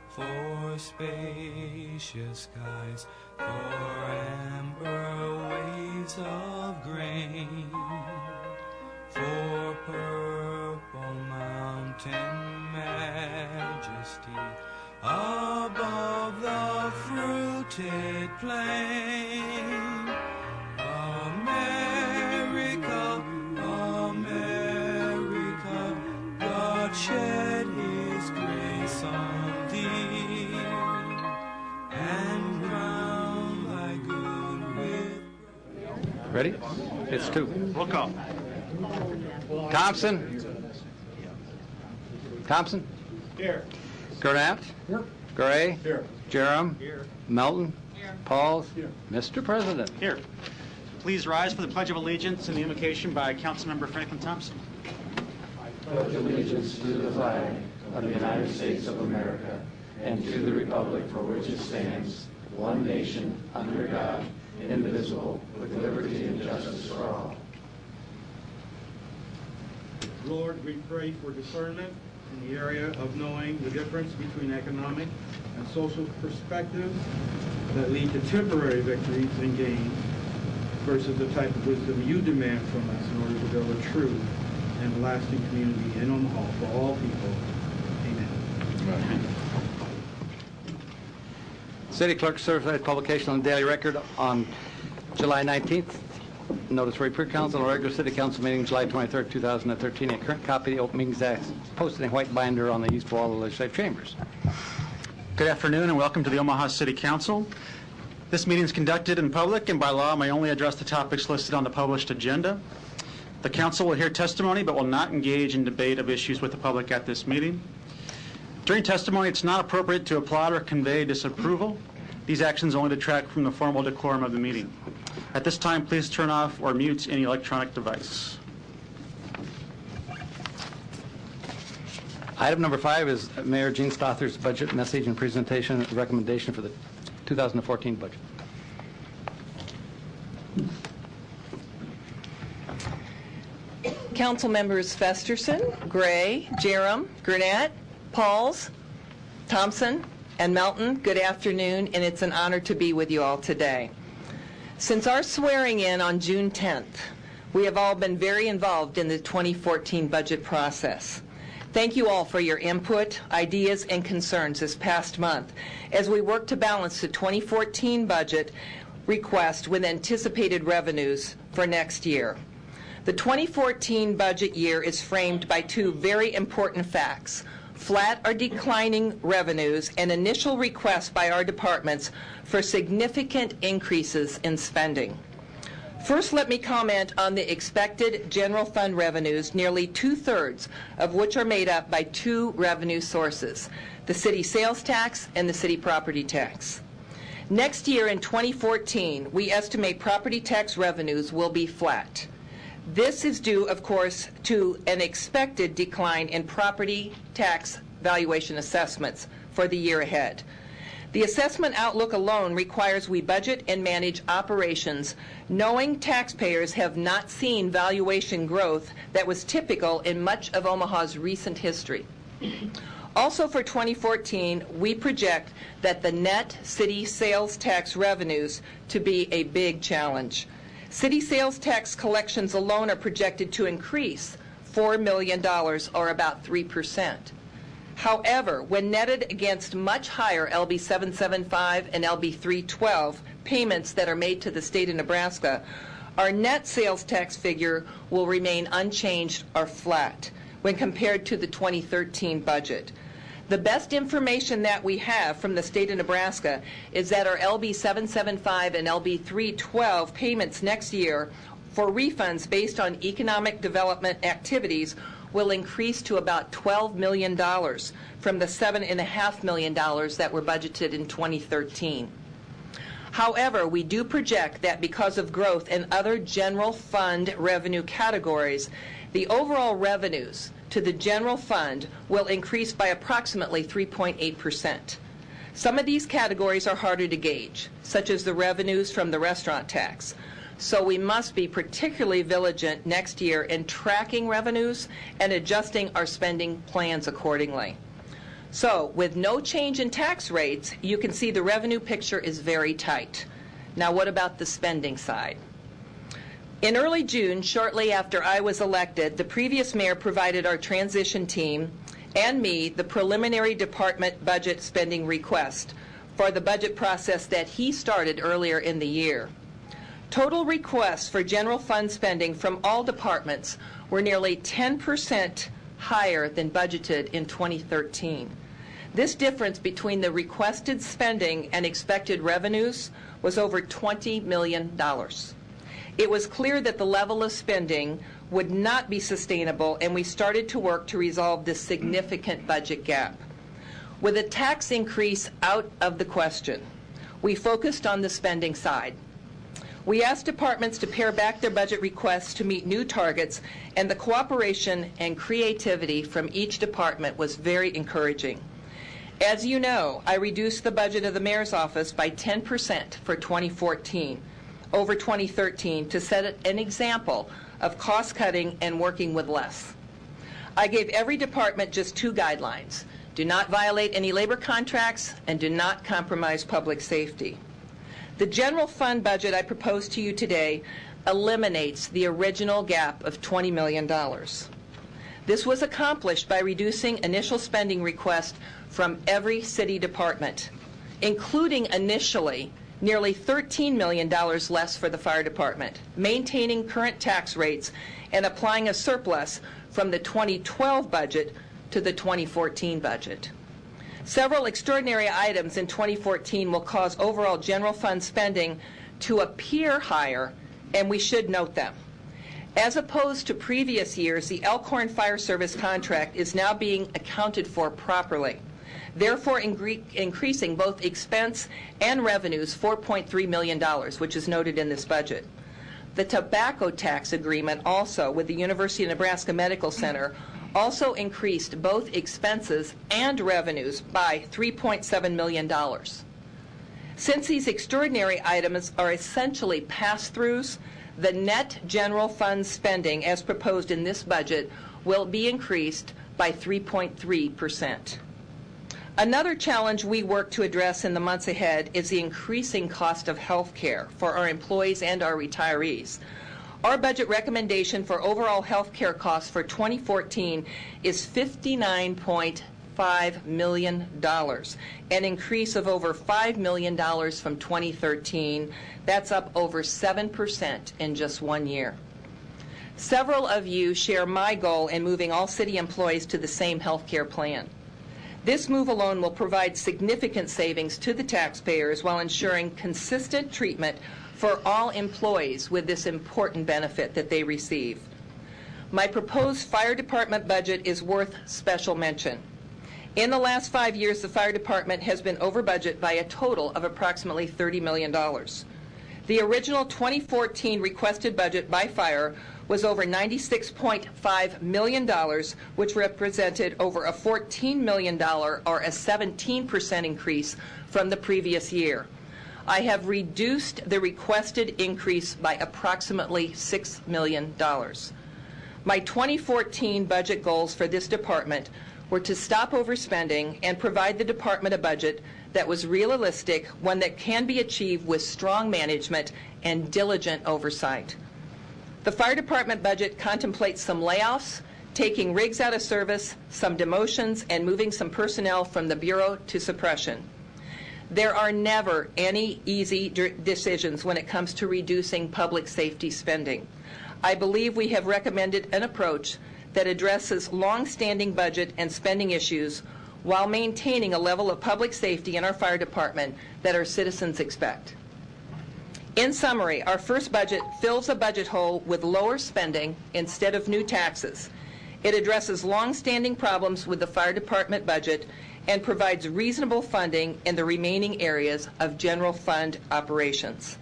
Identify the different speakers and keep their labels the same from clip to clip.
Speaker 1: for spacious skies, for amber waves of grain, for purple mountain majesty above the fruited plain. America, America, God shed his grace on thee, and crown thy good with...
Speaker 2: Ready? It's two.
Speaker 3: Roll call.
Speaker 2: Thompson? Thompson?
Speaker 3: Here.
Speaker 2: Gurnett?
Speaker 3: Here.
Speaker 2: Gray?
Speaker 3: Here.
Speaker 2: Jerem?
Speaker 3: Here.
Speaker 2: Melton?
Speaker 3: Here.
Speaker 2: Pauls?
Speaker 3: Here.
Speaker 2: Mr. President.
Speaker 3: Here. Please rise for the Pledge of Allegiance and the invocation by Councilmember Franklin Thompson.
Speaker 4: I pledge allegiance to the flag of the United States of America and to the republic for which it stands, one nation, under God, indivisible, with liberty and justice for all.
Speaker 5: Lord, we pray for discernment in the area of knowing the difference between economic and social perspectives that lead to temporary victories and gains versus the type of wisdom you demand from us in order to build a true and lasting community in Omaha for all people. Amen.
Speaker 2: City Clerk certified publication on the Daily Record on July 19th. Notice for pre-council and regular City Council meeting July 23rd, 2013. A current copy of the Open Meetings Act posted in white binder on the east wall of the legislative chambers.
Speaker 3: Good afternoon and welcome to the Omaha City Council. This meeting is conducted in public and by law may only address the topics listed on the published agenda. The council will hear testimony but will not engage in debate of issues with the public at this meeting. During testimony, it's not appropriate to applaud or convey disapproval. These actions only detract from the formal decorum of the meeting. At this time, please turn off or mute any electronic device.
Speaker 2: Item number 5 is Mayor Gene Stother's budget message and presentation recommendation for the 2014 budget.
Speaker 6: Council members Festerson, Gray, Jerem, Gurnett, Pauls, Thompson, and Melton, good afternoon, and it's an honor to be with you all today. Since our swearing in on June 10th, we have all been very involved in the 2014 budget process. Thank you all for your input, ideas, and concerns this past month as we work to balance the 2014 budget request with anticipated revenues for next year. The 2014 budget year is framed by two very important facts: flat or declining revenues and initial requests by our departments for significant increases in spending. First, let me comment on the expected general fund revenues, nearly 2/3 of which are made up by two revenue sources, the city sales tax and the city property tax. Next year in 2014, we estimate property tax revenues will be flat. This is due, of course, to an expected decline in property tax valuation assessments for the year ahead. The assessment outlook alone requires we budget and manage operations knowing taxpayers have not seen valuation growth that was typical in much of Omaha's recent history. Also for 2014, we project that the net city sales tax revenues to be a big challenge. City sales tax collections alone are projected to increase $4 million, or about 3%. However, when netted against much higher LB 775 and LB 312 payments that are made to the state of Nebraska, our net sales tax figure will remain unchanged or flat when compared to the 2013 budget. The best information that we have from the state of Nebraska is that our LB 775 and LB 312 payments next year for refunds based on economic development activities will increase to about $12 million from the $7.5 million that were budgeted in 2013. However, we do project that because of growth in other general fund revenue categories, the overall revenues to the general fund will increase by approximately 3.8%. Some of these categories are harder to gauge, such as the revenues from the restaurant tax. So we must be particularly vigilant next year in tracking revenues and adjusting our spending plans accordingly. So, with no change in tax rates, you can see the revenue picture is very tight. Now, what about the spending side? In early June, shortly after I was elected, the previous mayor provided our transition team and me the preliminary department budget spending request for the budget process that he started earlier in the year. Total requests for general fund spending from all departments were nearly 10% higher than budgeted in 2013. This difference between the requested spending and expected revenues was over $20 million. It was clear that the level of spending would not be sustainable, and we started to work to resolve this significant budget gap. With a tax increase out of the question, we focused on the spending side. We asked departments to pare back their budget requests to meet new targets, and the cooperation and creativity from each department was very encouraging. As you know, I reduced the budget of the mayor's office by 10% for 2014 over 2013 to set an example of cost-cutting and working with less. I gave every department just two guidelines: do not violate any labor contracts and do not compromise public safety. The general fund budget I propose to you today eliminates the original gap of $20 million. This was accomplished by reducing initial spending requests from every city department, including initially nearly $13 million less for the fire department, maintaining current tax rates, and applying a surplus from the 2012 budget to the 2014 budget. Several extraordinary items in 2014 will cause overall general fund spending to appear higher, and we should note them. As opposed to previous years, the Elkhorn Fire Service contract is now being accounted for properly, therefore increasing both expense and revenues $4.3 million, which is noted in this budget. The tobacco tax agreement also with the University of Nebraska Medical Center also increased both expenses and revenues by $3.7 million. Since these extraordinary items are essentially pass-throughs, the net general fund spending as proposed in this budget will be increased by 3.3%. Another challenge we work to address in the months ahead is the increasing cost of health care for our employees and our retirees. Our budget recommendation for overall health care costs for 2014 is $59.5 million, an increase of over $5 million from 2013. That's up over 7% in just 1 year. Several of you share my goal in moving all city employees to the same health care plan. This move alone will provide significant savings to the taxpayers while ensuring consistent treatment for all employees with this important benefit that they receive. My proposed fire department budget is worth special mention. In the last 5 years, the fire department has been over budget by a total of approximately $30 million. The original 2014 requested budget by fire was over $96.5 million, which represented over a $14 million or a 17% increase from the previous year. I have reduced the requested increase by approximately $6 million. My 2014 budget goals for this department were to stop overspending and provide the department a budget that was realistic, one that can be achieved with strong management and diligent oversight. The fire department budget contemplates some layoffs, taking rigs out of service, some demotions, and moving some personnel from the Bureau to suppression. There are never any easy decisions when it comes to reducing public safety spending. I believe we have recommended an approach that addresses long-standing budget and spending issues while maintaining a level of public safety in our fire department that our citizens expect. In summary, our first budget fills a budget hole with lower spending instead of new taxes. It addresses long-standing problems with the fire department budget and provides reasonable funding in the remaining areas of general fund operations.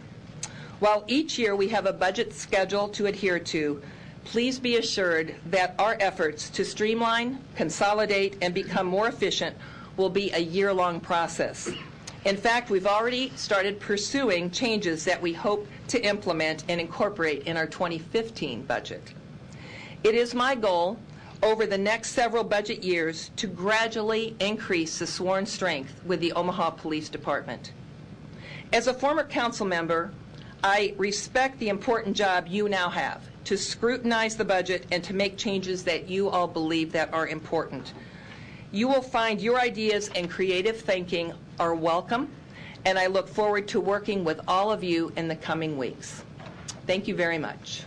Speaker 6: While each year we have a budget schedule to adhere to, please be assured that our efforts to streamline, consolidate, and become more efficient will be a year-long process. In fact, we've already started pursuing changes that we hope to implement and incorporate in our 2015 budget. It is my goal, over the next several budget years to gradually increase the sworn strength with the Omaha Police Department. As a former council member, I respect the important job you now have to scrutinize the budget and to make changes that you all believe that are important. You will find your ideas and creative thinking are welcome, and I look forward to working with all of you in the coming weeks. Thank you very much.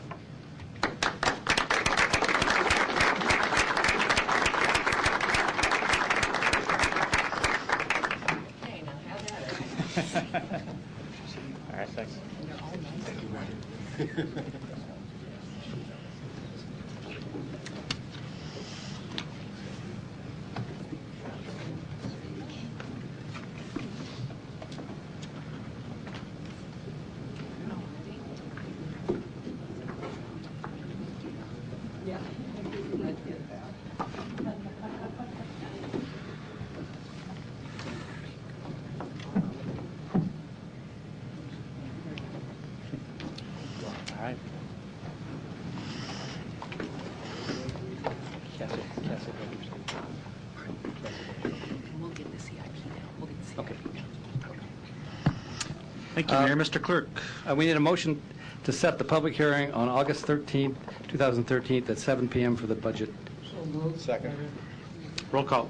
Speaker 3: All right, thanks. All right.
Speaker 6: We'll get the CIP now. We'll get the CIP
Speaker 2: Okay.
Speaker 6: now.
Speaker 3: Thank you, Mayor. Mr. Clerk.
Speaker 2: We need a motion to set the public hearing on August 13th, 2013 at 7 p.m. for the budget.
Speaker 5: Second.
Speaker 3: Roll call.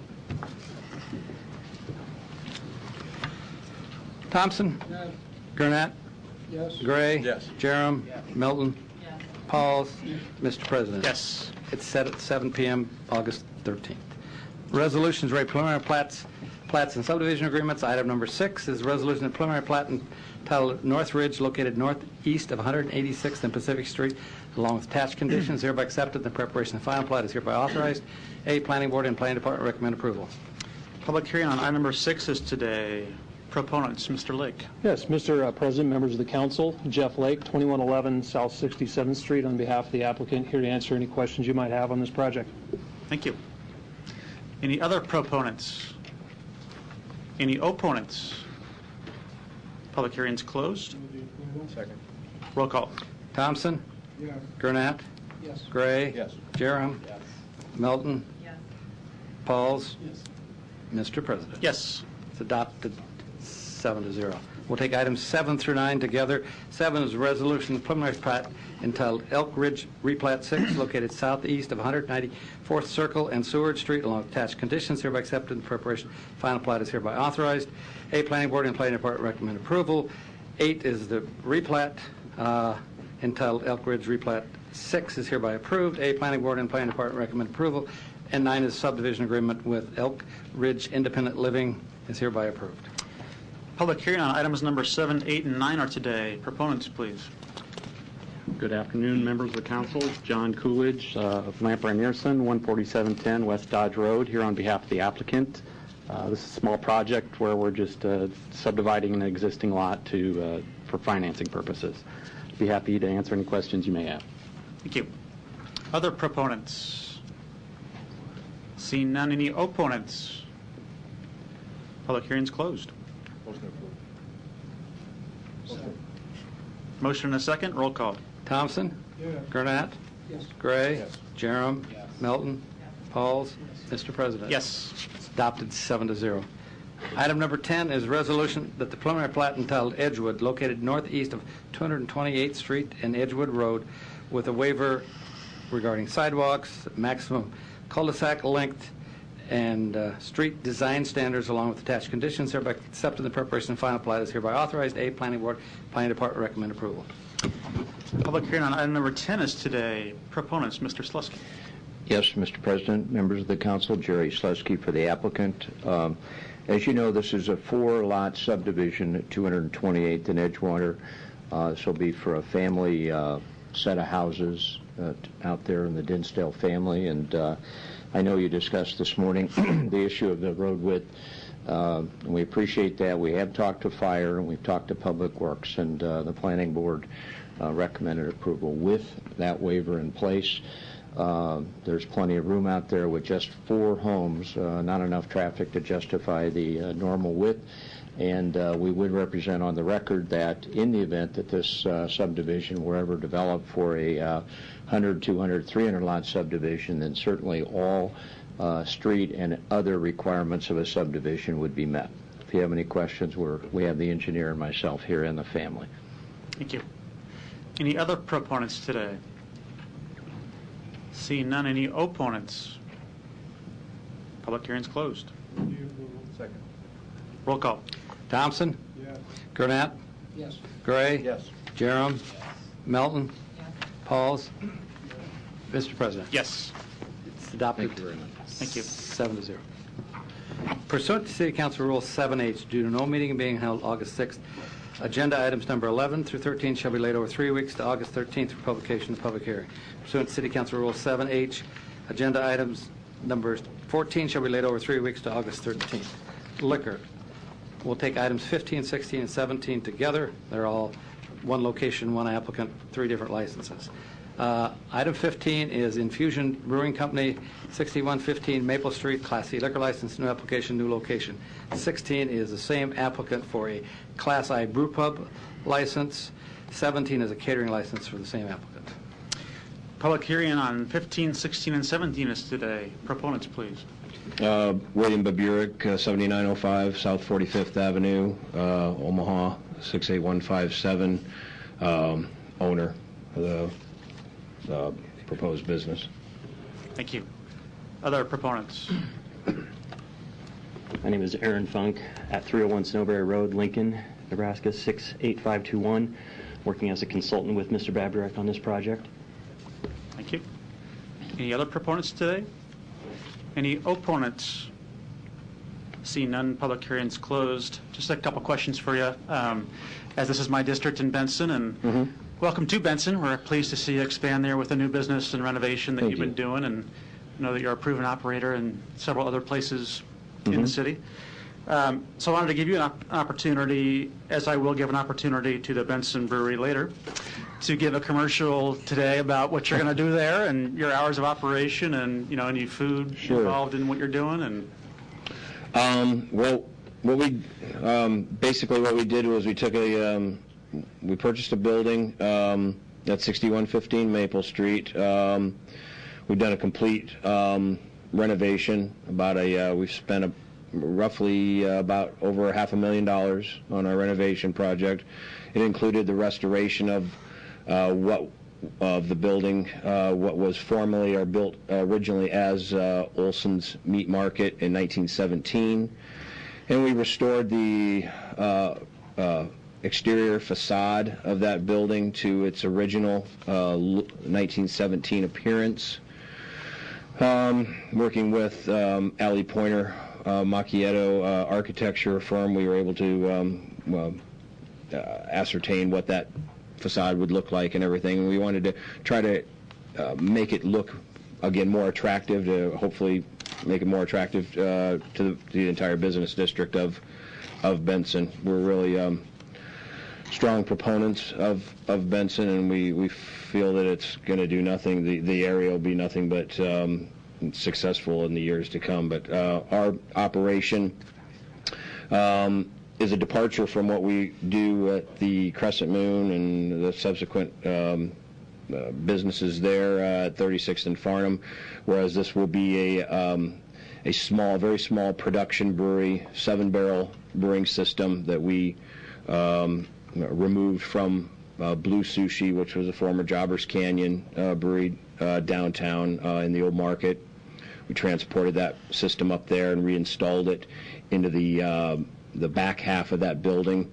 Speaker 2: Thompson?
Speaker 5: Yes.
Speaker 2: Gurnett?
Speaker 5: Yes.
Speaker 2: Gray?
Speaker 5: Yes.
Speaker 2: Jerem? Milton? Pauls? Mr. President?
Speaker 3: Yes.
Speaker 2: It's set at 7 p.m., August 13th. Resolutions, preliminary plats and subdivision agreements. Item number 6 is resolution of preliminary plat entitled North Ridge, located northeast of 186th and Pacific Street, along with attached conditions, hereby accepted. The preparation of the final plat is hereby authorized. A, Planning Board and Planning Department recommend approval.
Speaker 3: Public hearing on item number 6 is today. Proponents, Mr. Lake.
Speaker 7: Yes, Mr. President, members of the council, Jeff Lake, 2111 South 67th Street, on behalf of the applicant, here to answer any questions you might have on this project.
Speaker 3: Thank you. Any other proponents? Any opponents? Public hearing's closed.
Speaker 5: Second.
Speaker 3: Roll call.
Speaker 2: Thompson?
Speaker 5: Yes.
Speaker 2: Gurnett?
Speaker 5: Yes.
Speaker 2: Gray?
Speaker 5: Yes.
Speaker 2: Jerem?
Speaker 5: Yes.
Speaker 2: Milton?
Speaker 6: Yes.
Speaker 2: Pauls?
Speaker 5: Yes.
Speaker 2: Mr. President?
Speaker 3: Yes.
Speaker 2: It's adopted 7-0. We'll take items 7 through 9 together. 7 is a resolution of preliminary plat entitled Elk Ridge Replat 6, located southeast of 194th Circle and Seward Street, along with attached conditions, hereby accepted in preparation. Final plat is hereby authorized. A, Planning Board and Planning Department recommend approval. 8 is the replat entitled Elk Ridge Replat 6 is hereby approved. A, Planning Board and Planning Department recommend approval. And 9 is subdivision agreement with Elk Ridge Independent Living is hereby approved.
Speaker 3: Public hearing on items number 7, 8, and 9 are today. Proponents, please.
Speaker 8: Good afternoon, members of the council. John Coolidge of Lamprey Nearson, 14710 West Dodge Road, here on behalf of the applicant. This is a small project where we're just subdividing an existing lot for financing purposes. Be happy to answer any questions you may have.
Speaker 3: Thank you. Other proponents? Seeing none, any opponents? Public hearing's closed. Motion and a second. Roll call.
Speaker 2: Thompson?
Speaker 5: Yes.
Speaker 2: Gurnett?
Speaker 5: Yes.
Speaker 2: Gray?
Speaker 5: Yes.
Speaker 2: Jerem?
Speaker 5: Yes.
Speaker 2: Milton? Pauls? Mr. President?
Speaker 3: Yes.
Speaker 2: It's adopted 7-0. Item number 10 is resolution that the preliminary plat entitled Edgewood, located northeast of 228th Street and Edgewood Road, with a waiver regarding sidewalks, maximum cul-de-sac length, and street design standards, along with attached conditions, hereby accepted. The preparation and final plat is hereby authorized. A, Planning Board, Planning Department recommend approval.
Speaker 3: Public hearing on item number 10 is today. Proponents, Mr. Slusky.
Speaker 9: Yes, Mr. President, members of the council, Jerry Slusky for the applicant. As you know, this is a 4-lot subdivision at 228th and Edgewater. This will be for a family set of houses out there in the Dinsdale family. And I know you discussed this morning the issue of the road width. And we appreciate that. We have talked to fire and we've talked to Public Works, and the Planning Board recommended approval with that waiver in place. There's plenty of room out there with just 4 homes, not enough traffic to justify the normal width. And we would represent on the record that in the event that this subdivision were ever developed for a 100, 200, 300 lot subdivision, then certainly all street and other requirements of a subdivision would be met. If you have any questions, we have the engineer and myself here and the family.
Speaker 3: Thank you. Any other proponents today? Seeing none, any opponents? Public hearing's closed.
Speaker 5: Second.
Speaker 3: Roll call.
Speaker 2: Thompson?
Speaker 5: Yes.
Speaker 2: Gurnett?
Speaker 5: Yes.
Speaker 2: Gray?
Speaker 5: Yes.
Speaker 2: Jerem? Melton? Pauls? Mr. President?
Speaker 3: Yes.
Speaker 2: It's adopted.
Speaker 9: Thank you very much.
Speaker 3: Thank you.
Speaker 2: 7-0. Pursuant to City Council Rule 7H, due to no meeting being held August 6th, agenda items number 11 through 13 shall be laid over 3 weeks to August 13th for publication and public hearing. Pursuant to City Council Rule 7H, agenda items number 14 shall be laid over 3 weeks to August 13th. Liquor. We'll take items 15, 16, and 17 together. They're all one location, one applicant, 3 different licenses. Item 15 is Infusion Brewing Company, 6115 Maple Street, Class C liquor license, new application, new location. 16 is the same applicant for a Class I brew pub license. 17 is a catering license for the same applicant.
Speaker 3: Public hearing on 15, 16, and 17 is today. Proponents, please.
Speaker 10: William Baburek, 7905 South 45th Avenue, Omaha, 68157, owner of the proposed business.
Speaker 3: Thank you. Other proponents?
Speaker 11: My name is Aaron Funk at 301 Snowberry Road, Lincoln, Nebraska, 68521, working as a consultant with Mr. Baburek on this project.
Speaker 3: Thank you. Any other proponents today? Any opponents? Seeing none, public hearing's closed. Just a couple questions for you. As this is my district in Benson, and welcome to Benson. We're pleased to see you expand there with a new business and renovation that you've been doing, and know that you're a proven operator in several other places in the city. So I wanted to give you an opportunity, as I will give an opportunity to the Benson Brewery later, to give a commercial today about what you're going to do there and your hours of operation and, you know, any food involved in what you're doing. And
Speaker 10: Well, what we basically what we did was we took we purchased a building at 6115 Maple Street. We've done a complete renovation. We've spent roughly about over $500,000 on our renovation project. It included the restoration of the building, what was formerly or built originally as Olson's Meat Market in 1917, and we restored the exterior facade of that building to its original 1917 appearance. Working with Alley Pointer Macchietto architecture firm, we were able to ascertain what that facade would look like and everything. And we wanted to try to make it look, again, more attractive, to hopefully make it more attractive to the entire business district of Benson. We're really strong proponents of Benson, and we feel that it's going to do nothing. The area will be nothing but successful in the years to come. But our operation is a departure from what we do at the Crescent Moon and the subsequent businesses there at 36th and Farnham, whereas this will be a small, very small production brewery, 7-barrel brewing system that we removed from Blue Sushi, which was a former Jobbers Canyon brewery downtown in the old market. We transported that system up there and reinstalled it into the back half of that building.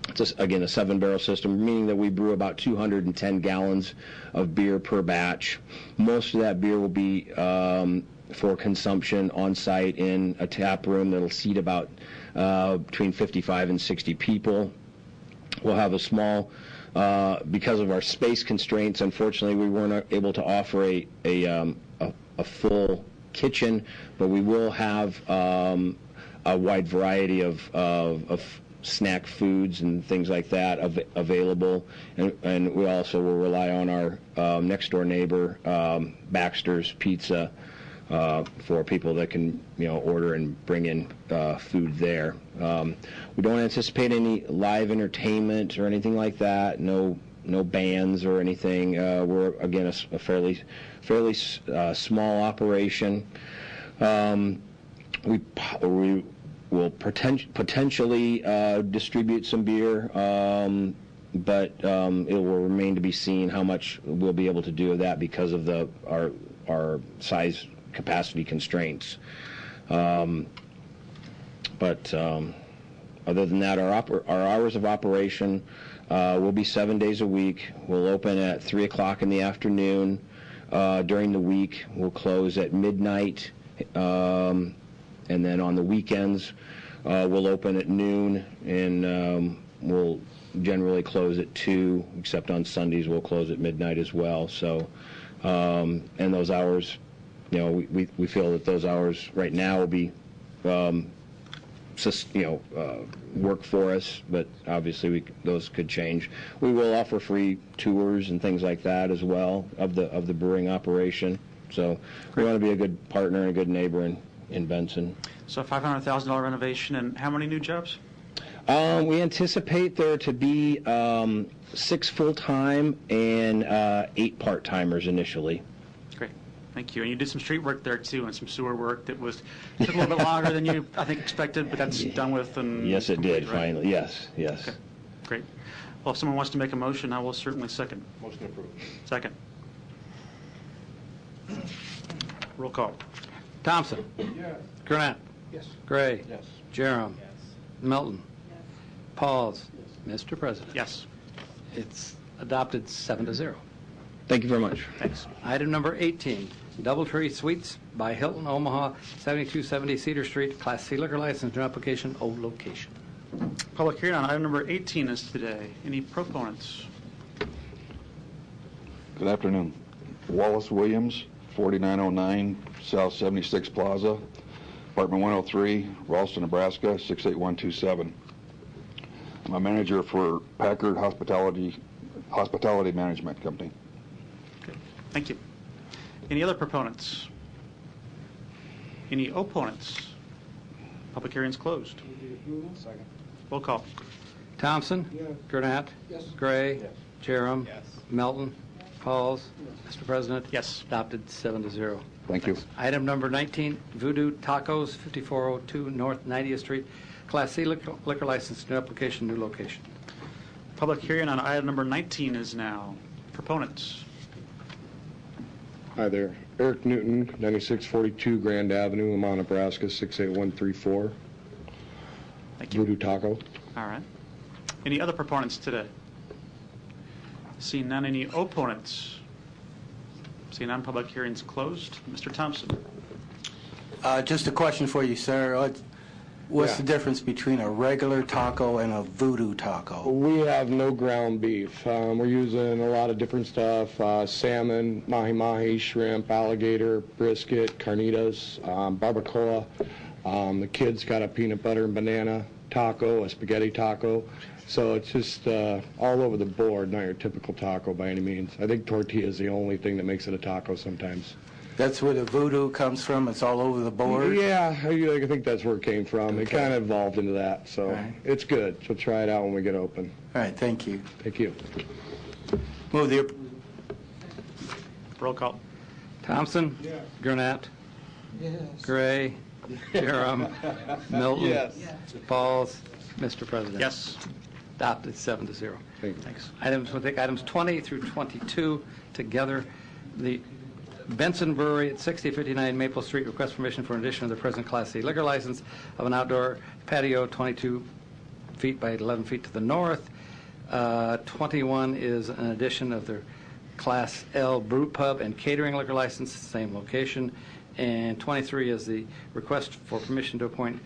Speaker 10: It's just, again, a 7-barrel system, meaning that we brew about 210 gallons of beer per batch. Most of that beer will be for consumption on site in a tap room that'll seat about between 55 and 60 people. We'll have a small, because of our space constraints, unfortunately, we weren't able to offer a full kitchen, but we will have a wide variety of snack foods and things like that available. And we also will rely on our next door neighbor, Baxter's Pizza, for people that can, order and bring in food there. We don't anticipate any live entertainment or anything like that. No bands or anything. We're again a fairly small operation. We will potentially distribute some beer, but it will remain to be seen how much we'll be able to do of that because of our size capacity constraints. But other than that, our hours of operation will be 7 days a week. We'll open at 3 o'clock in the afternoon. During the week, we'll close at midnight. And then on the weekends, we'll open at noon, and we'll generally close at 2, except on Sundays we'll close at midnight as well. So, and those hours, we feel that those hours right now will be, work for us, but obviously those could change. We will offer free tours and things like that as well of the brewing operation. So we want to be a good partner and a good neighbor in Benson.
Speaker 3: So $500,000 renovation, and how many new jobs?
Speaker 10: We anticipate there to be 6 full-time and 8 part-timers initially.
Speaker 3: Great, thank you. And you did some street work there too, and some sewer work that took a little bit longer than you, I think, expected, but that's done with. And
Speaker 10: yes, it did,
Speaker 3: right?
Speaker 10: finally. Yes.
Speaker 3: Okay, great. Well, if someone wants to make a motion, I will certainly second.
Speaker 12: Motion approved.
Speaker 3: Second. Roll call.
Speaker 2: Thompson.
Speaker 12: Yes.
Speaker 2: Gurnett.
Speaker 12: Yes.
Speaker 2: Gray.
Speaker 12: Yes.
Speaker 2: Jerem.
Speaker 12: Yes.
Speaker 2: Milton. Pauls. Mr. President.
Speaker 3: Yes.
Speaker 2: It's adopted 7-0.
Speaker 10: Thank you very much.
Speaker 3: Thanks.
Speaker 2: Item number 18, Doubletree Suites by Hilton, Omaha, 7270 Cedar Street, Class C liquor license, new application, old location.
Speaker 3: Public hearing on item number 18 is today. Any proponents?
Speaker 13: Good afternoon. Wallace Williams, 4909 South 76 Plaza, Apartment 103, Ralston, Nebraska, 68127. I'm a manager for Packard Hospitality Management Company.
Speaker 3: Okay, thank you. Any other proponents? Any opponents? Public hearing is closed.
Speaker 12: Second.
Speaker 3: Roll call.
Speaker 2: Thompson.
Speaker 12: Yes.
Speaker 2: Gurnett.
Speaker 12: Yes.
Speaker 2: Gray.
Speaker 12: Yes.
Speaker 2: Jerem.
Speaker 12: Yes.
Speaker 2: Melton. Pauls. Mr. President.
Speaker 3: Yes.
Speaker 2: Adopted 7-0.
Speaker 13: Thank you.
Speaker 2: Item number 19, Voodoo Tacos, 5402 North 90th Street, Class C liquor license, new application, new location.
Speaker 3: Public hearing on item number 19 is now. Proponents?
Speaker 14: Hi there. Eric Newton, 9642 Grand Avenue, Omaha, Nebraska, 68134.
Speaker 3: Thank you.
Speaker 14: Voodoo Taco.
Speaker 3: All right. Any other proponents today? Seeing none, any opponents? Seeing none, public hearing's closed. Mr. Thompson.
Speaker 15: Just a question for you, sir. What's the difference between a regular taco and a voodoo taco?
Speaker 14: We have no ground beef. We're using a lot of different stuff, salmon, mahi-mahi, shrimp, alligator, brisket, carnitas, barbacoa. The kids got a peanut butter and banana taco, a spaghetti taco. So it's just all over the board, not your typical taco by any means. I think tortilla is the only thing that makes it a taco sometimes.
Speaker 15: That's where the voodoo comes from? It's all over the board?
Speaker 14: Yeah, I think that's where it came from.
Speaker 15: Okay.
Speaker 14: It kind of evolved into that, so It's good. So try it out when we get open.
Speaker 15: All right, thank you.
Speaker 14: Thank you.
Speaker 15: Move the...
Speaker 3: Roll call.
Speaker 2: Thompson.
Speaker 12: Yes.
Speaker 2: Gurnett.
Speaker 12: Yes.
Speaker 2: Gray. Jerem. Milton.
Speaker 12: Yes.
Speaker 2: Pauls. Mr. President.
Speaker 3: Yes.
Speaker 2: Adopted 7-0.
Speaker 3: Thanks.
Speaker 2: We'll take items 20 through 22 together. The Benson Brewery at 6059 Maple Street requests permission for an addition of the present Class C liquor license of an outdoor patio 22 feet by 11 feet to the north. 21 is an addition of their Class L brew pub and catering liquor license, same location. And 23 is the request for permission to appoint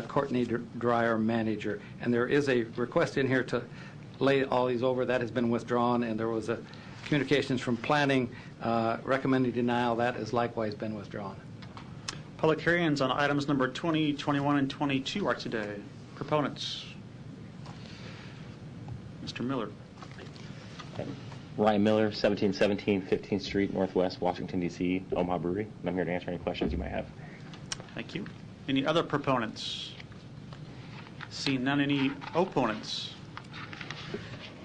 Speaker 2: Courtney Dreyer manager. And there is a request in here to lay all these over. That has been withdrawn, and there was a communications from planning recommending denial. That has likewise been withdrawn.
Speaker 3: Public hearings on items number 20, 21, and 22 are today. Proponents? Mr. Miller.
Speaker 11: Ryan Miller, 1717 15th Street, Northwest, Washington, D.C., Omaha Brewery. And I'm here to answer any questions you might have.
Speaker 3: Thank you. Any other proponents? Seeing none, any opponents?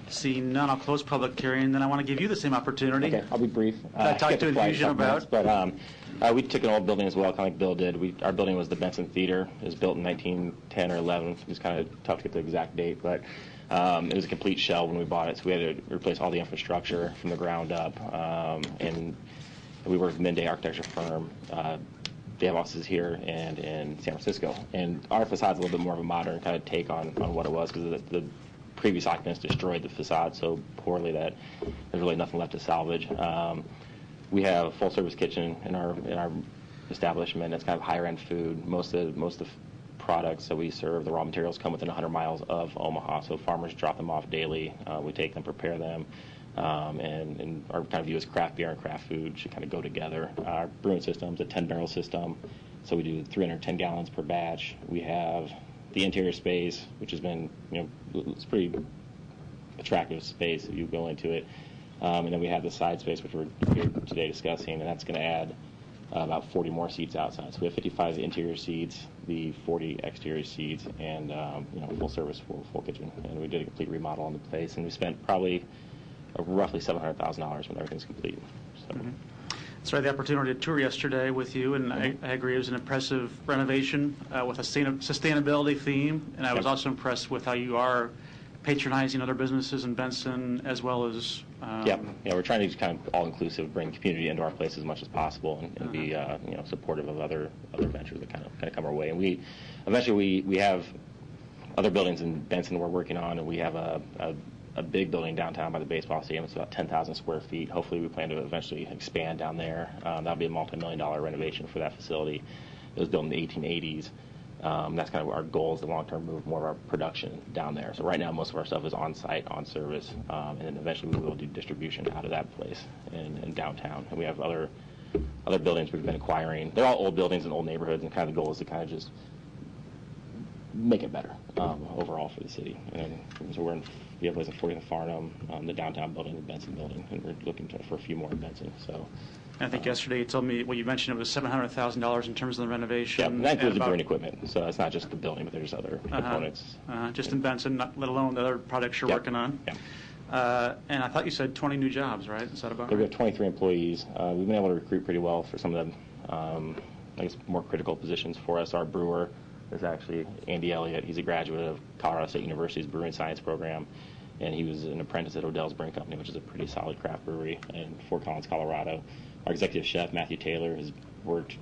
Speaker 3: Seeing none, I'll close public hearing. Then I want to give you the same opportunity.
Speaker 11: Okay, I'll be brief.
Speaker 3: I talked to Infusion about?
Speaker 11: But we took an old building as well, kind of like Bill did. Our building was the Benson Theater. It was built in 1910 or 11. It was kind of tough to get the exact date, but it was a complete shell when we bought it, so we had to replace all the infrastructure from the ground up. And we worked with Midday Architecture firm. They have offices here and in San Francisco. And our facade's a little bit more of a modern kind of take on what it was, because the previous occupants destroyed the facade so poorly that there's really nothing left to salvage. We have a full-service kitchen in our establishment. It's kind of higher-end food. Most of the products that we serve, the raw materials, come within 100 miles of Omaha. So farmers drop them off daily. We take them, prepare them, and our kind of view is craft beer and craft food should kind of go together. Our brewing system is a 10-barrel system, so we do 310 gallons per batch. We have the interior space, which has been, it's pretty attractive space if you go into it. And then we have the side space, which we're here today discussing, and that's going to add about 40 more seats outside. So we have 55 interior seats, the 40 exterior seats, and full service, full kitchen. And we did a complete remodel on the place, and we spent probably roughly $700,000 when everything's complete. So.
Speaker 3: Mm-hmm. So I had the opportunity to tour yesterday with you, and I agree it was an impressive renovation with a sustainability theme, and I was also impressed with how you are patronizing other businesses in Benson as well as...
Speaker 11: Yeah, we're trying to just kind of all-inclusive, bring community into our place as much as possible, and be supportive of other ventures that kind of come our way. And we have other buildings in Benson we're working on, and we have a big building downtown by the baseball stadium. It's about 10,000 square feet. Hopefully we plan to eventually expand down there. That'll be a multi-million-dollar renovation for that facility. It was built in the 1880s. That's kind of our goal, is to long-term move more of our production down there. So right now most of our stuff is on-site, on-service, and then eventually we will do distribution out of that place in downtown. And we have other buildings we've been acquiring. They're all old buildings in old neighborhoods, and kind of the goal is to kind of just make it better overall for the city. And so we have a place in 40th and Farnham, the downtown building, the Benson building, and we're looking for a few more in Benson. So.
Speaker 3: I think yesterday you told me, you mentioned it was $700,000 in terms of the renovation.
Speaker 11: Yeah, that includes the brewing equipment, so it's not just the building, but there's other components.
Speaker 3: Just in Benson, let alone the other projects you're working on.
Speaker 11: Yeah.
Speaker 3: And I thought you said 20 new jobs, right? Is that about right?
Speaker 11: We have 23 employees. We've been able to recruit pretty well for some of the, more critical positions for us. Our brewer is actually Andy Elliott. He's a graduate of Colorado State University's Brewing Science program, and he was an apprentice at Odell's Brewing Company, which is a pretty solid craft brewery in Fort Collins, Colorado. Our executive chef, Matthew Taylor, has worked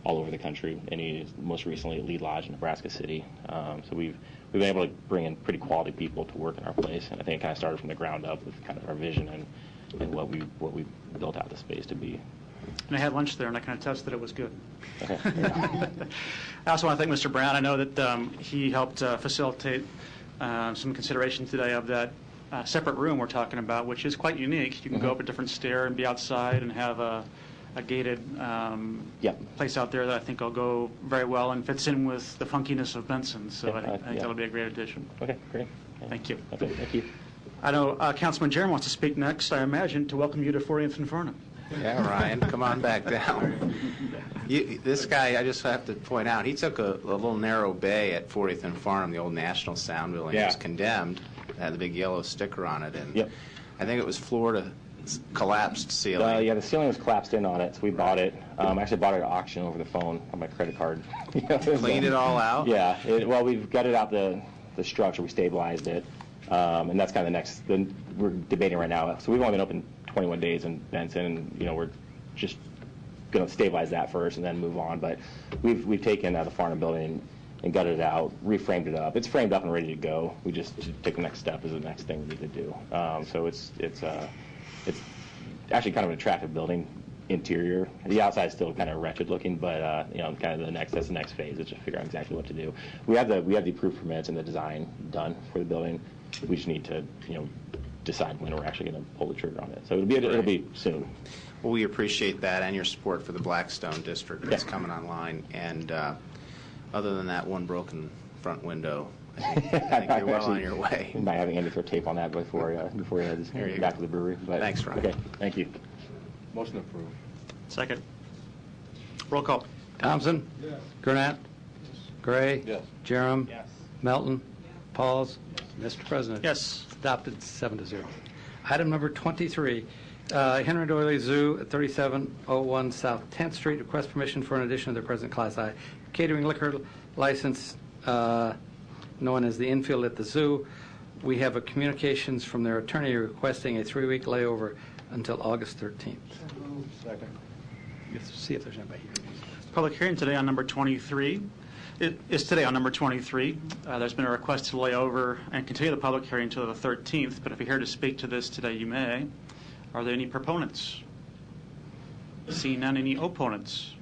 Speaker 11: all over the country, and he is most recently at Lead Lodge in Nebraska City. So we've been able to bring in pretty quality people to work in our place, and I think it kind of started from the ground up with kind of our vision and what we built out the space to be.
Speaker 3: And I had lunch there, and I can attest that it was good. Okay. I also want to thank Mr. Brown. I know that he helped facilitate some consideration today of that separate room we're talking about, which is quite unique. You can go up a different stair and be outside and have a gated place out there that I think will go very well and fits in with the funkiness of Benson. So I think that'll be a great addition.
Speaker 11: Okay, great.
Speaker 3: Thank you.
Speaker 11: Okay, thank you.
Speaker 3: I know Councilman Jerem wants to speak next, I imagine, to welcome you to 40th and Farnham.
Speaker 16: Yeah, Ryan, come on back down. This guy, I just have to point out, he took a little narrow bay at 40th and Farnham, the old National Sound building. It was condemned. It had the big yellow sticker on it, and I think it was floor to collapsed ceiling.
Speaker 11: The ceiling was collapsed in on it, so we bought it. I actually bought it at auction over the phone on my credit card.
Speaker 16: Cleaned it all out?
Speaker 11: Yeah. We've gutted out the structure. We stabilized it. And that's kind of the next, we're debating right now. So we've only been open 21 days in Benson, and we're just going to stabilize that first and then move on. But we've taken the Farnham building and gutted it out, reframed it up. It's framed up and ready to go. We just take the next step as the next thing we need to do. So it's actually kind of an attractive building interior. The outside is still kind of wretched looking, but kind of that's the next phase. It's just figure out exactly what to do. We have the approved permits and the design done for the building. We just need to decide when we're actually going to pull the trigger on it. So it'll be soon.
Speaker 16: Well, we appreciate that and your support for the Blackstone district that's coming online. And other than that one broken front window, I think you're well on your way.
Speaker 11: By having Andy throw tape on that before you head
Speaker 16: There you
Speaker 11: back
Speaker 16: go.
Speaker 11: to the brewery. But,
Speaker 16: Thanks, Ron.
Speaker 11: Okay, thank you.
Speaker 13: Motion approved.
Speaker 3: Second. Roll call.
Speaker 2: Thompson?
Speaker 5: Yes.
Speaker 2: Gurnett? Gray?
Speaker 13: Yes.
Speaker 2: Jerem? Melton? Pauls? Mr. President?
Speaker 3: Yes.
Speaker 2: Adopted 7-0. Item number 23, Henry Doyley Zoo at 3701 South 10th Street. Request permission for an addition of their present Class I catering liquor license known as the Infield at the Zoo. We have a communications from their attorney requesting a 3-week layover until August 13th.
Speaker 13: Second.
Speaker 2: Let's see if there's anybody here.
Speaker 3: Public hearing today on number 23. It is today on number 23. There's been a request to lay over and continue the public hearing until the 13th, but if you're here to speak to this today, you may. Are there any proponents? Seeing none, any opponents?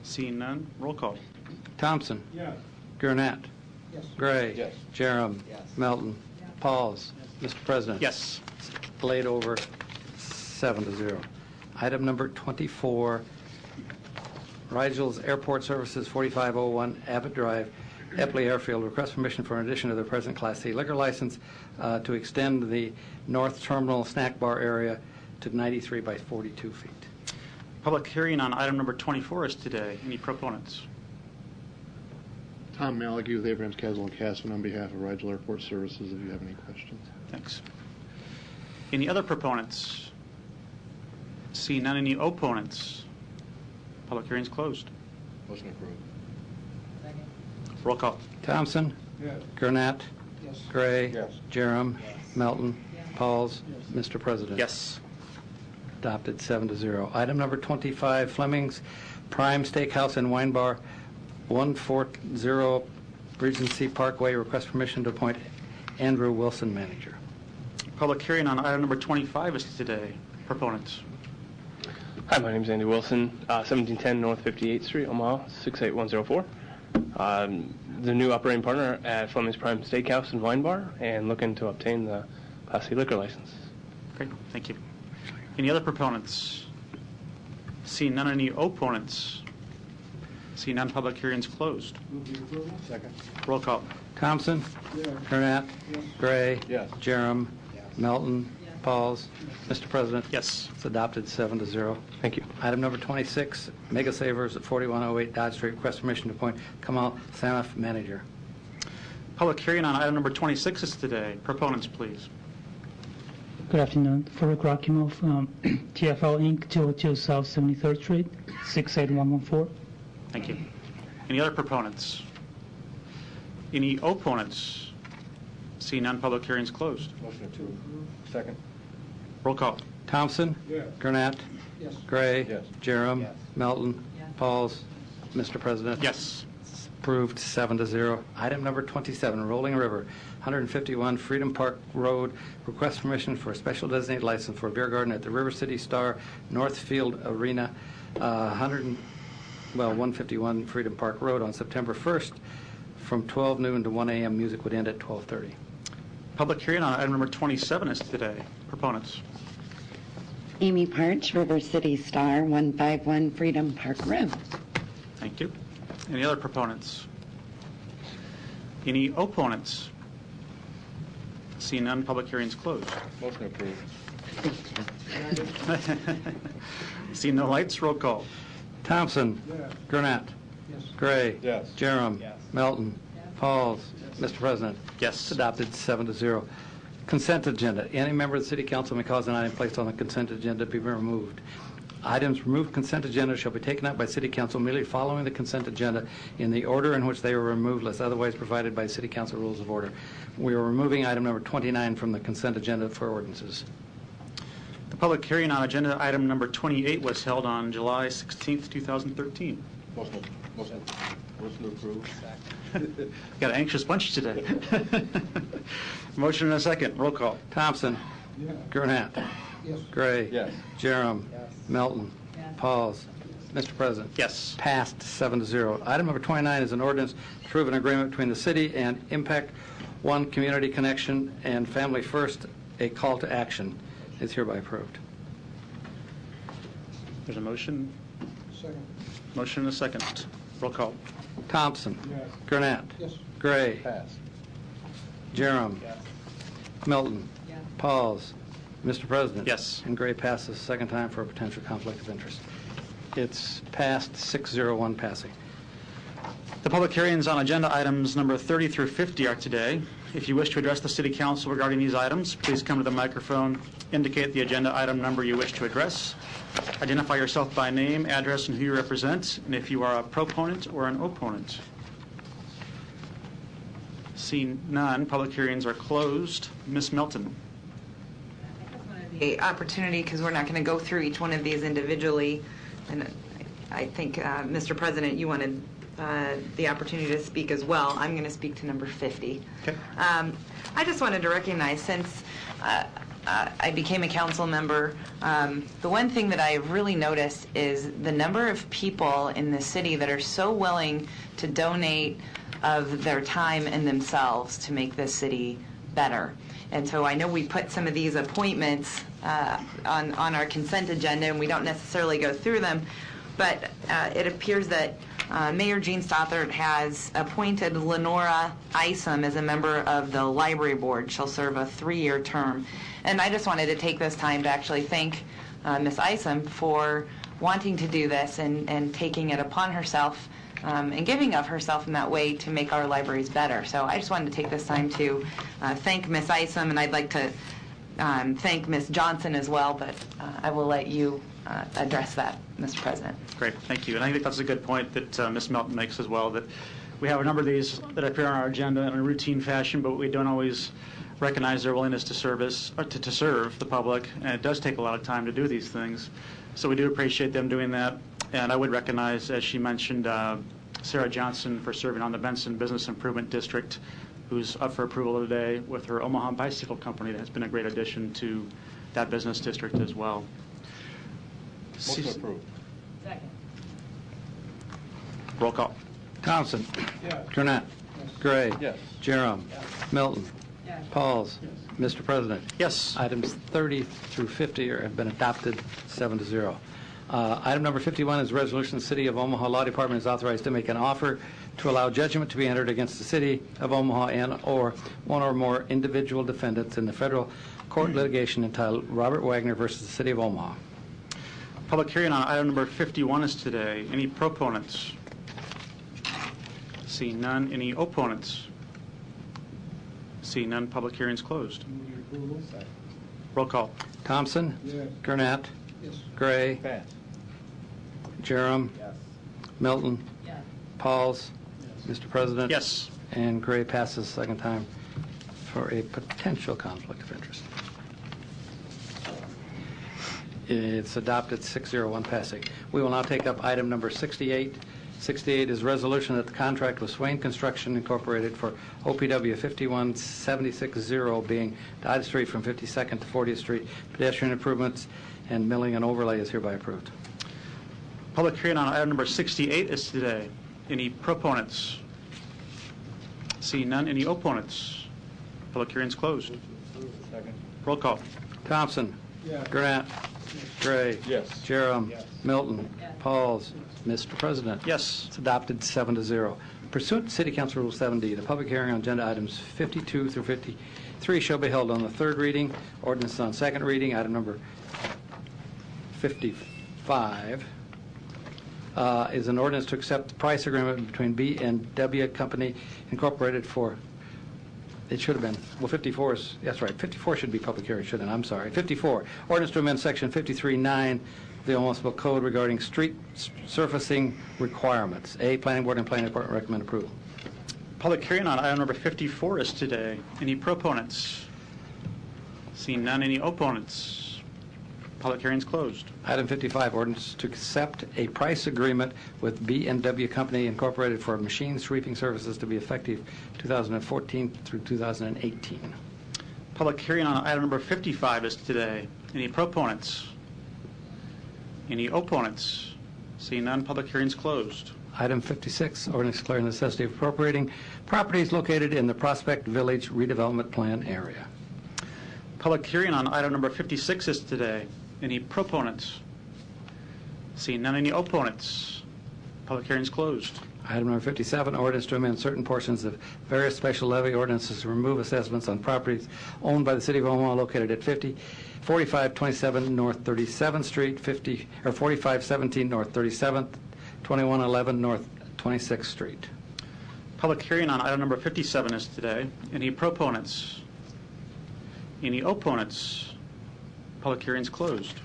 Speaker 3: Seeing none, roll call.
Speaker 2: Thompson?
Speaker 5: Yes.
Speaker 2: Gurnett?
Speaker 5: Yes.
Speaker 2: Gray?
Speaker 13: Yes.
Speaker 2: Jerem? Melton? Pauls? Mr. President?
Speaker 3: Yes.
Speaker 2: Laid over 7-0. Item number 24, Rigel's Airport Services, 4501 Abbott Drive, Epley Airfield. Request permission for an addition to their present Class C liquor license to extend the north terminal snack bar area to 93 by 42 feet.
Speaker 3: Public hearing on item number 24 is today. Any proponents?
Speaker 17: Tom Malachi with Abrams, Caswell, and Casson on behalf of Rigel Airport Services, if you have any questions.
Speaker 3: Thanks. Any other proponents? Seeing none, any opponents? Public hearing is closed.
Speaker 13: Motion approved.
Speaker 3: Roll call.
Speaker 2: Thompson?
Speaker 5: Yes.
Speaker 2: Gurnett?
Speaker 5: Yes.
Speaker 2: Gray?
Speaker 13: Yes.
Speaker 2: Jerem? Melton? Pauls? Mr. President?
Speaker 3: Yes.
Speaker 2: Adopted 7-0. Item number 25, Fleming's Prime Steakhouse and Wine Bar, 140 Regency Parkway. Request permission to appoint Andrew Wilson manager.
Speaker 3: Public hearing on item number 25 is today. Proponents?
Speaker 18: Hi, my name is Andy Wilson, 1710 North 58th Street, Omaha, 68104. The new operating partner at Fleming's Prime Steakhouse and Wine Bar, and looking to obtain the Class C liquor license.
Speaker 3: Great, thank you. Any other proponents? Seeing none, any opponents? Seeing none, public hearing is closed.
Speaker 5: Move the approval.
Speaker 13: Second.
Speaker 3: Roll call.
Speaker 2: Thompson?
Speaker 5: Yes.
Speaker 2: Gurnett?
Speaker 5: Yes.
Speaker 2: Gray?
Speaker 13: Yes.
Speaker 2: Jerem? Melton? Pauls? Mr. President?
Speaker 3: Yes.
Speaker 2: It's adopted 7-0.
Speaker 18: Thank you.
Speaker 2: Item number 26, Mega Savers at 4108 Dodge Street. Request permission to appoint Kamal Samif manager.
Speaker 3: Public hearing on item number 26 is today. Proponents, please.
Speaker 19: Good afternoon. Farouk Rakimov, TFL Inc., 202 South 73rd Street, 68114.
Speaker 3: Thank you. Any other proponents? Any opponents? Seeing none, public hearing is closed.
Speaker 13: Motion approved. Second.
Speaker 3: Roll call.
Speaker 2: Thompson?
Speaker 5: Yes.
Speaker 2: Gurnett?
Speaker 5: Yes.
Speaker 2: Gray?
Speaker 13: Yes.
Speaker 2: Jerem? Melton? Pauls? Mr. President?
Speaker 3: Yes.
Speaker 2: It's approved 7-0. Item number 27, Rolling River, 151 Freedom Park Road. Request permission for a special designated license for a beer garden at the River City Star Northfield Arena, 151 Freedom Park Road on September 1st from 12 noon to 1 a.m. Music would end at 12:30.
Speaker 3: Public hearing on item number 27 is today. Proponents.
Speaker 20: Amy Parch, River City Star, 151 Freedom Park Road.
Speaker 3: Thank you. Any other proponents? Any opponents? Seeing none, public hearing is closed.
Speaker 13: Motion approved.
Speaker 3: Seeing no lights, roll call.
Speaker 2: Thompson?
Speaker 5: Yes.
Speaker 2: Gurnett?
Speaker 5: Yes.
Speaker 2: Gray?
Speaker 13: Yes.
Speaker 2: Jerem? Melton? Pauls? Mr. President?
Speaker 3: Yes.
Speaker 2: It's adopted 7-0. Consent agenda. Any member of the City Council may cause an item placed on the consent agenda to be removed. Items removed consent agenda shall be taken up by City Council immediately following the consent agenda in the order in which they were removed, unless otherwise provided by City Council rules of order. We are removing item number 29 from the consent agenda for ordinances.
Speaker 3: The public hearing on agenda item number 28 was held on July 16th, 2013.
Speaker 13: Motion approved.
Speaker 3: Got an anxious bunch today. Motion and a second. Roll call.
Speaker 2: Thompson?
Speaker 5: Yes.
Speaker 2: Gurnett?
Speaker 5: Yes.
Speaker 2: Gray?
Speaker 13: Yes.
Speaker 2: Jerem? Melton? Pauls? Mr. President?
Speaker 3: Yes.
Speaker 2: Passed 7-0. Item number 29 is an ordinance to approve an agreement between the city and Impact One Community Connection and Family First. A call to action is hereby approved.
Speaker 3: There's a motion.
Speaker 5: Second.
Speaker 3: Motion and a second. Roll call.
Speaker 2: Thompson?
Speaker 5: Yes.
Speaker 2: Gurnett?
Speaker 5: Yes.
Speaker 2: Gray.
Speaker 13: Pass.
Speaker 2: Jerem.
Speaker 13: Yes.
Speaker 2: Milton. Pauls. Mr. President.
Speaker 3: Yes.
Speaker 2: And Gray passes second time for a potential conflict of interest. It's passed 601 passing.
Speaker 3: The public hearings on agenda items number 30 through 50 are today. If you wish to address the City Council regarding these items, please come to the microphone, indicate the agenda item number you wish to address, identify yourself by name, address, and who you represent, and if you are a proponent or an opponent. Seeing none, public hearings are closed. Ms. Milton.
Speaker 21: The opportunity, because we're not going to go through each one of these individually, and I think, Mr. President, you wanted the opportunity to speak as well. I'm going to speak to number 50.
Speaker 3: Okay.
Speaker 21: I just wanted to recognize, since I became a council member, the one thing that I've really noticed is the number of people in the city that are so willing to donate of their time and themselves to make this city better. And so I know we put some of these appointments on our consent agenda, and we don't necessarily go through them, but it appears that Mayor Gene Stothert has appointed Lenora Isom as a member of the Library Board. She'll serve a 3-year term. And I just wanted to take this time to actually thank Ms. Isom for wanting to do this and taking it upon herself and giving of herself in that way to make our libraries better. So I just wanted to take this time to thank Ms. Isom, and I'd like to thank Ms. Johnson as well, but I will let you address that, Mr. President.
Speaker 3: Great, thank you. And I think that's a good point that Ms. Melton makes as well, that we have a number of these that appear on our agenda in a routine fashion, but we don't always recognize their willingness to serve the public, and it does take a lot of time to do these things. So we do appreciate them doing that. And I would recognize, as she mentioned, Sarah Johnson for serving on the Benson Business Improvement District, who's up for approval today with her Omaha Bicycle Company. That has been a great addition to that business district as well.
Speaker 13: Motion approved.
Speaker 21: Second.
Speaker 3: Roll call.
Speaker 2: Thompson.
Speaker 13: Yes.
Speaker 2: Gurnett. Gray.
Speaker 13: Yes.
Speaker 2: Jerem. Milton.
Speaker 21: Yes.
Speaker 2: Pauls. Mr. President.
Speaker 3: Yes.
Speaker 2: Items 30 through 50 have been adopted 7-0. Item number 51 is a resolution. The City of Omaha Law Department is authorized to make an offer to allow judgment to be entered against the City of Omaha and/or one or more individual defendants in the federal court litigation entitled Robert Wagner versus the City of Omaha.
Speaker 3: Public hearing on item number 51 is today. Any proponents? Seeing none. Any opponents? Seeing none, public hearing is closed. Roll call.
Speaker 2: Thompson.
Speaker 13: Yes.
Speaker 2: Gurnett.
Speaker 13: Yes.
Speaker 2: Gray.
Speaker 13: Pass.
Speaker 2: Jerem.
Speaker 13: Yes.
Speaker 2: Milton.
Speaker 21: Yes.
Speaker 2: Pauls. Mr. President.
Speaker 3: Yes.
Speaker 2: And Gray passes second time for a potential conflict of interest. It's adopted 6-0-1 passing. We will now take up item number 68. 68 is resolution that the contract with Swain Construction Incorporated for OPW 51760 being Dodge Street from 52nd to 40th Street pedestrian improvements and milling and overlay is hereby approved.
Speaker 3: Public hearing on item number 68 is today. Any proponents? Seeing none. Any opponents? Public hearing is closed.
Speaker 13: Second.
Speaker 3: Roll call.
Speaker 2: Thompson.
Speaker 13: Yes.
Speaker 2: Gurnett. Gray.
Speaker 13: Yes.
Speaker 2: Jerem.
Speaker 13: Yes.
Speaker 2: Milton. Pauls. Mr. President.
Speaker 3: Yes.
Speaker 2: It's adopted 7-0. Pursuant to City Council Rule 7D, the public hearing on agenda items 52 through 53 shall be held on the third reading. Ordinance on second reading. Item number 55 is an ordinance to accept the price agreement between B&W Company Incorporated for, it should have been, well, 54 is, that's right, 54 should be public hearing, shouldn't it? I'm sorry. 54, ordinance to amend section 53-9 of the Municipal Code regarding street surfacing requirements. A, Planning Board and Planning Department recommend approval.
Speaker 3: Public hearing on item number 54 is today. Any proponents? Seeing none. Any opponents? Public hearing is closed.
Speaker 2: Item 55, ordinance to accept a price agreement with B&W Company Incorporated for machine sweeping services to be effective 2014 through 2018.
Speaker 3: Public hearing on item number 55 is today. Any proponents? Any opponents? Seeing none, public hearing is closed.
Speaker 2: Item 56, ordinance declaring the necessity of appropriating properties located in the Prospect Village redevelopment plan area.
Speaker 3: Public hearing on item number 56 is today. Any proponents? Seeing none, any opponents? Public hearing is closed.
Speaker 2: Item number 57, ordinance to amend certain portions of various special levy ordinances to remove assessments on properties owned by the City of Omaha located at 4527 North 37th Street, 4517 North 37th, 2111 North 26th Street.
Speaker 3: Public hearing on item number 57 is today. Any proponents? Any opponents? Public hearing is closed.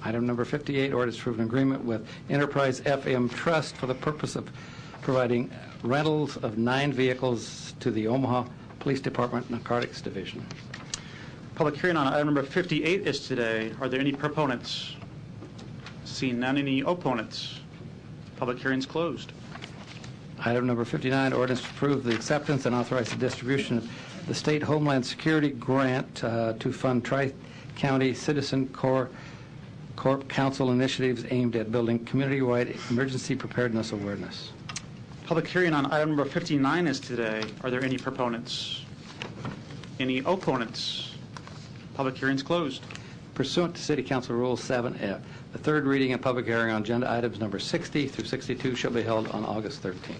Speaker 2: Item number 58, ordinance to approve an agreement with Enterprise FM Trust for the purpose of providing rentals of 9 vehicles to the Omaha Police Department Narcotics Division.
Speaker 3: Public hearing on item number 58 is today. Are there any proponents? Seeing none, any opponents? Public hearing is closed.
Speaker 2: Item number 59, ordinance to approve the acceptance and authorize the distribution of the State Homeland Security Grant to fund Tri-County Citizen Corps Council initiatives aimed at building community-wide emergency preparedness awareness.
Speaker 3: Public hearing on item number 59 is today. Are there any proponents? Any opponents? Public hearing is closed.
Speaker 2: Pursuant to City Council Rule 7F, the third reading and public hearing on agenda items number 60 through 62 shall be held on August 13th.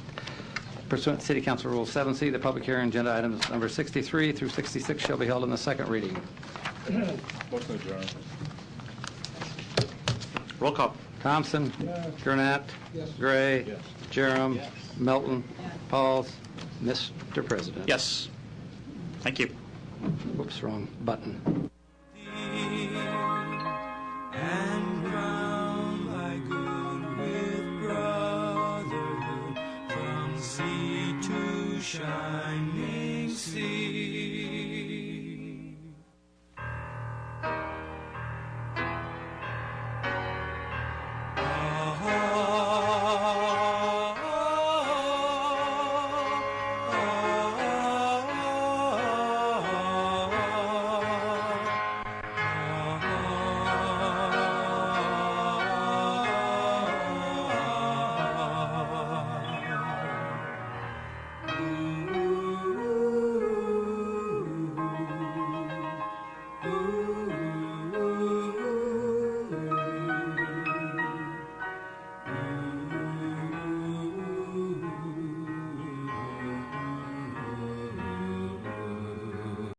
Speaker 2: Pursuant to City Council Rule 7C, the public hearing on agenda items number 63 through 66 shall be held on the second reading.
Speaker 13: Motion adjourned.
Speaker 3: Roll call.
Speaker 2: Thompson.
Speaker 12: Yes.
Speaker 2: Gurnett.
Speaker 12: Yes.
Speaker 2: Gray.
Speaker 13: Yes.
Speaker 2: Jerem.
Speaker 13: Yes.
Speaker 2: Melton. Pauls. Mr. President.
Speaker 3: Yes. Thank you.
Speaker 2: Whoops, wrong button.